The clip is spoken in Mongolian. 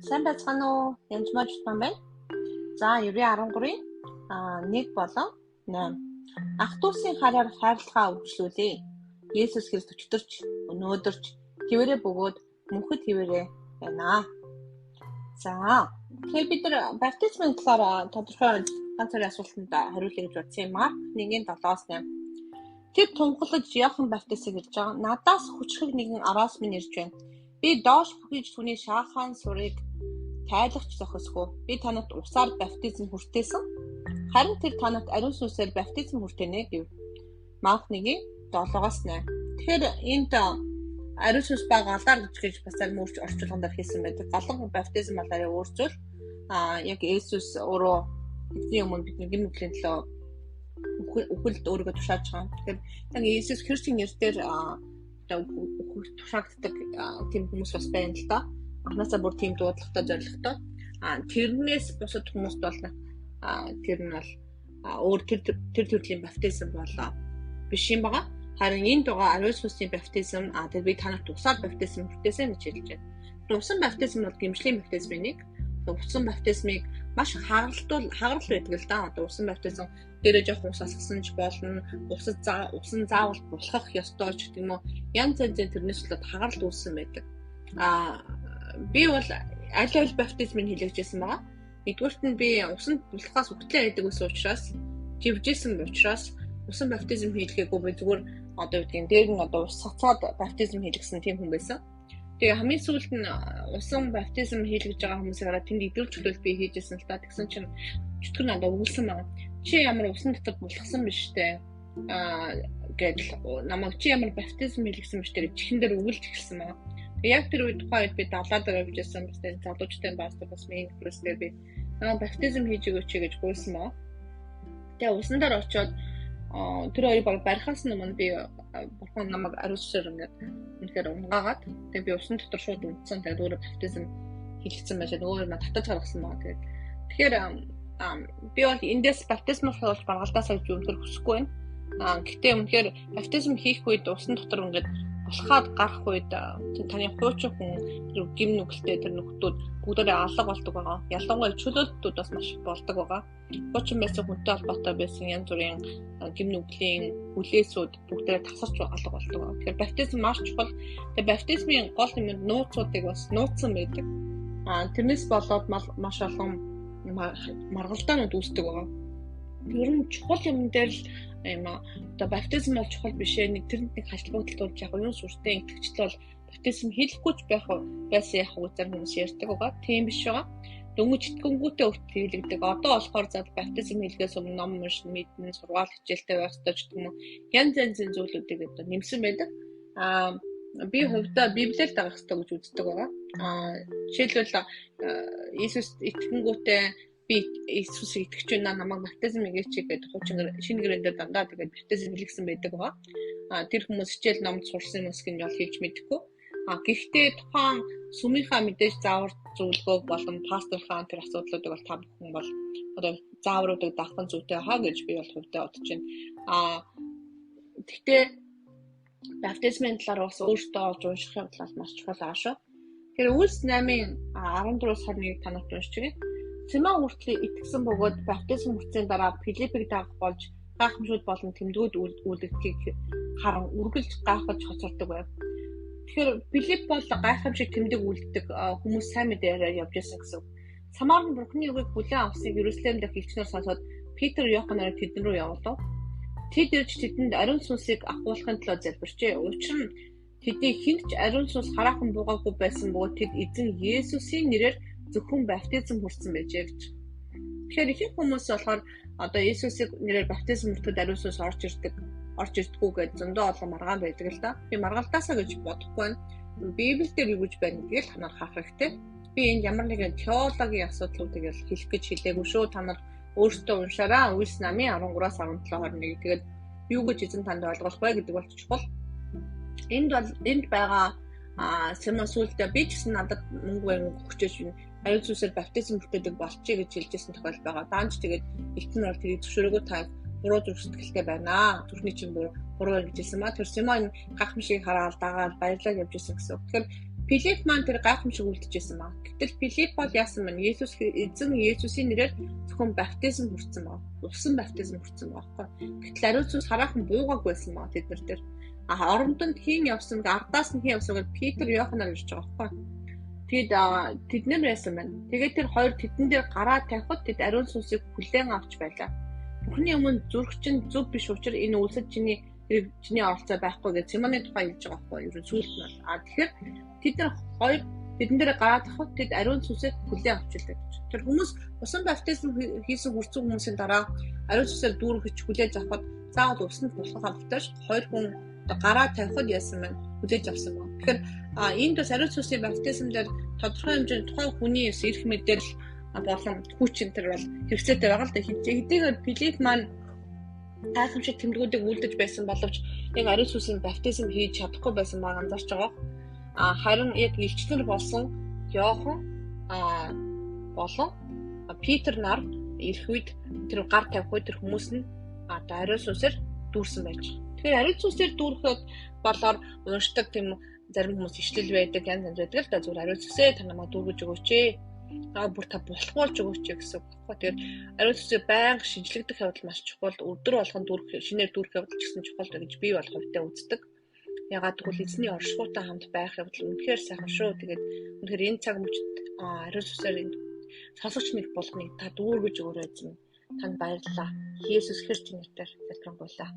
Сайн байцгаана уу? Янз маж тань байна. За 93-ийн 1 болон 8. Ах トゥ усын хараар хайрлахаа үргэлжлүүлээ. Есүс Христ өчтөрч, өнөөдөрч хэвээрээ бөгөөд мөнхөд хэвээрээ байна. За тэгэхээр бид нар баптизмын талаар тодорхой ганцхан асуултанд хариулъя гэж бодсон юм. Марк 1:7-8. Тэр тунхаглаж Иохан баптисыг хэлж байгаа. Надаас хүчрэг нэгэн араас минь ирж байна. Би доош бүхийж түүний шаахан сурыг тайлахч зохисгүй. Би танад усаар баптизм хүртээсэн. Харин тэр танад ариун сүнсээр баптизм хүртэнэ гэв. Марк 1:7-8. Тэгэхээр энд ариун сүнс ба галаар гэж бас мөрч орчуулганд хийсэн байдаг. Галан баптизм болоо өөрчил яг Есүс өөрөө бидний өмнө бидний гин нүглийн төлөө үхэлд өөрийгөө тушааж байгаа. Тэгэхээр яг Есүс Христийн нэрээр тушаагддаг тийм хүмүүс бас байна л да. Анхнаасаа бүр тийм дуудлагатай зорилготой. Тэрнээс бусад хүмүүст бол тэр нь бол өөр тэр төрлийн баптизм болоо биш юм байгаа. Харин энд байгаа ариун сүнсийн баптизм тэр би танарт усаар баптизм хүртээсэн гэж хэлж байна. Усан баптизм бол гимшлийн баптизмын нэг. Усан баптизмыг маш хагарал байдаг л да. Одоо усан баптизм дээрээ жоох ус асгасан ч болно. Усан заавал булхах ёстой ч гэдэг юм уу. Янз янзын тэрнээс болоод хагарал үүссэн байдаг. Би бол аль баптизмыг хэлэгжсэн байгаа. Нэгдүгürt нь би усанд булхахаас үхтлээ гэдэг ус учраас живжсэн учраас усан баптизм хийлгээгүй би зүгээр одоо үгдийн дээр нь одоо ус цацаад баптизм хийлгсэн тийм хүн байсан. Тэгээ хамгийн сүүлд нь усан баптизм хийлгэж байгаа хүмүүсийг хараад тэнд идэвхтэй чөлөөл би хийжсэн л та тэгсэн чинь чөтгөр надад өгүүлсэн байна. Чи ямар усан дотор булхсан биш үү? Гэдэл намайг чи ямар баптизм хийлгсэн биш үү? Чихэн дээр өгүүлж эхэлсэн байна. Тэгээ яг тэр үед тухайн үед би далаад явжсэн бас тэр залуучтай баастар бас миний христээр би баптизм хийж өгөөч гэж гуйсан байна. Тэгээ усан дээр очиод тэр хоёрыг барихаас өмнө би бурхан намайг ариусаар ингээд үнэхээр унгаагаад тэгээ би усан дотор шууд унтсан. Тэгээд өөрөө баптизм хийлгсэн байж нөгөө нь татаж гаргасан байна. Тэгэхээр би бол эндээс баптизм болж баргалдаасаа гэж үнэхээр хүсэхгүй байна. Гэхдээ үнэхээр баптизм хийх үед усан дотор ингээд булхаад гарах үед таны хуучин хүн гим нүгэлтэй тэр нөхдүүд бүгдээ алга болдог байгаа. Ялангуяа чөлөөлтүүд бас маш болдог байгаа. Хуучин байсан хүнтэй холбоотой байсан янз бүрийн гим нүглийн хүлээсүүд бүгдээ тасарч алга болдог байгаа. Тэгэхээр баптизм маш чухал. Тэгээ баптизмын гол юм нууцуудыг бас нууцсан байдаг. Тэрнээс болоод маш олон маргалдаанууд үүсдэг байгаа. Ер нь чухал юм дээр л одоо баптизм бол чухал биш ээ. Нэг тэрэнд нэг хашлбагдалт болж яг юу сүртэй итгэгчл бол баптизм хийлэхгүй ч байсан яг зарим хүмүүс ярьдаг байгаа. Тийм биш байгаа. Дөнгөж итгэнгүүтээ өрт хийлэгдэг. Одоо болохоор зад баптизм хийлгээс өмнө ном уншин мэднэ, сургаал хичээлтэй байх ёстой ч гэх юм уу. Янз янзын зүйлүүдийг одоо нэмсэн байдаг. Би хувьдаа Библиэл дагах ёстой гэж үздэг байгаа. Жишээлбэл Иесус итгэнгүүтээ би Иесусыг итгэж байна, намайг баптизм хийгээч гэдэг хуучин шинэ гэрэн дээр дандаа тэгээд баптизм хийлгсэн байдаг байгаа. Тэр хүмүүс хичээл номд сурсан хүмүүс гин бол хийж мэдэхгүй. Гэхдээ тухайн сүмийнхаа мэдээж заавар зөвлөгөөг болон пасторхаа тэр асуудлуудыг бол та бүхэн бол одоо заавруудыг давхан зүйтэй хаа гэж би бол хувьдаа бодож байна. Гэхдээ баптизмын талаар бас өөртөө олж унших юм талаас маш чухал аа шүү. Тэр Үлс 8:14-21 танарт уншиж. Симон хүртэл итгэсэн бөгөөд баптизм хүртсэний дараа Филиппийг дагах болж гайхамшигуд болон тэмдгүүд үлдгэхийг харан үргэлж гайхаж хоцордог байв. Тэгэхээр Филипп бол гайхамшиг тэмдэг үлддэг хүмүүс сайн мэдээгээр явж байсан гэсэн. Самарн Бурхны үгийг бүлээн авсыг Иерусалим дахь элчнэр сонсоод Петр Иоханнаар тэдэн рүү явуулав. Тэд ирж тэдэнд ариун сүнсийг авахын төлөө залбирчээ. Учир нь тэдний хинч ариун сүнс хараахан буугаагүй байсан бөгөөд тэд эзэн Есүсийн нэрээр зөвхөн баптизм хүртсэн байжээ гэж. Тэгэхээр их хүмүүс болохоор одоо Есүсийн нэрээр баптизм хүртэхэд ариун сүнс орж ирдэггүй гэж зөндөө олон маргаан байдаг л да. Би маргалдаасаа гэж бодохгүй байна. Библиэл дээр юу гэж байна гэдгийг л танаар харах хэрэгтэй. Би энд ямар нэгэн теологийн асуудлуудыг л хэлэх гэж хэлээгүй шүү. Та нар өөрсдөө уншаараа. Үлс 8:13-17-21 тэгээд юу гэж эзэн танд ойлгох вэ гэдэг бол чухал. Энд байгаа Симон сүлдээ би ч гэсэн надад мөнгө өгчөөж ариун сүнсээр баптизм хүртээдэг болчих гэж хэлжсэн тохиол байгаа. Даанч тэгээд элчин бол тэрийг зөвшөөрөөгүй та буруу зүрхсэтгэлтэй байна. Төрхний чинь буруу гэж хэлсэн маа. Тэр Симон гахамшиг хараад дагаад баярлал явж исэн гэсэн. Тэгэхээр Филипп маань тэр гайхамшиг үлдчихсэн баг. Гэтэл Филипп бол яасан мэн эзэн Есүсийн нэрээр зөвхөн баптизм хүртсэн баг. Усан баптизм хүртсэн байхгүй. Гэтэл ариун сүнс хараахан буугааг байсан баг тэд нар тэр. Орондонд хийн явсан, ардаас нь хийн явсан гэж Питер Йоханаар ирж байгаа байхгүй. Тэгэд тэд нар байсан байна. Тэгээд тэр хоёр тэдэн дээр гараа тавихад тэд ариун сүнсийг хүлээн авч байлаа. Бурхны өмнө зүрх чинь зөв биш учраас энэ үлсэд чиний оролцоо байхгүй гэж Симоны тухай хэлж байгаа байхгүй. Ер нь сүлт нь. Тэгэхээр тэд нар хоёр тэдэн дээр гараа тавихад тэд ариун сүнсийг хүлээн авчилдаг гэж. Тэр хүмүүс усан баптизм хийсэн хүрсэн хүмүүсийн дараа ариун сүнсээр дүүргэж хүлээж авахад заавал усанд болох хамтдаж хоёр хүн гараа тавихад яасан мэн хүлээж авсан байна. Тэгэхээр энд бас ариун сүнсийн баптизмээр тодорхой хэмжээний тухайн хүний эрх мэдэл болон хүч энэ төр бол хэрэгцээтэй байгаа л да. Хэдийгээр Филипп маань гайхамшиг тэмдгүүдийг үлдэж байсан боловч яг ариун сүнсийн баптизм хийж чадахгүй байсан баг анзаарч байгаа. Харин яг илчлэр болсон Йохан болон Питер нар ирэх үед тэр гар тавих үед тэр хүмүүс нь ариун сүнсээр дүүрсэн байж байгаа. Тэгэхээр ариун сүнсээр дүүрхэд болоор уншдаг тийм зарим хүмүүс ишлэл байдаг, янз янз байдаг л да. Зүгээр ариун сүнсээ та намайг дүүргэж өгөөч ээ. Бүр та болохгүй өгөөч гэсэн үг байхгүй. Тэгэхээр ариун сүнсээ байнга шинжлэгдэх явдал маш чухал. Өдөр болгон шинээр дүүрэх явдал ч гэсэн чухал гэж би бол хувьдаа үздэг. Ягаад гэвэл эзний оршихуйтай хамт байх явдал үнэхээр сайхан шүү. Тэгээд үнэхээр энэ цаг мөчид ариун сүнсээр сонсогч нэг болгоныг та дүүргэж өгөөрэй эзэн. Танд баярлалаа. Есүс Христосийн нэрээр залбирanгуйлаа.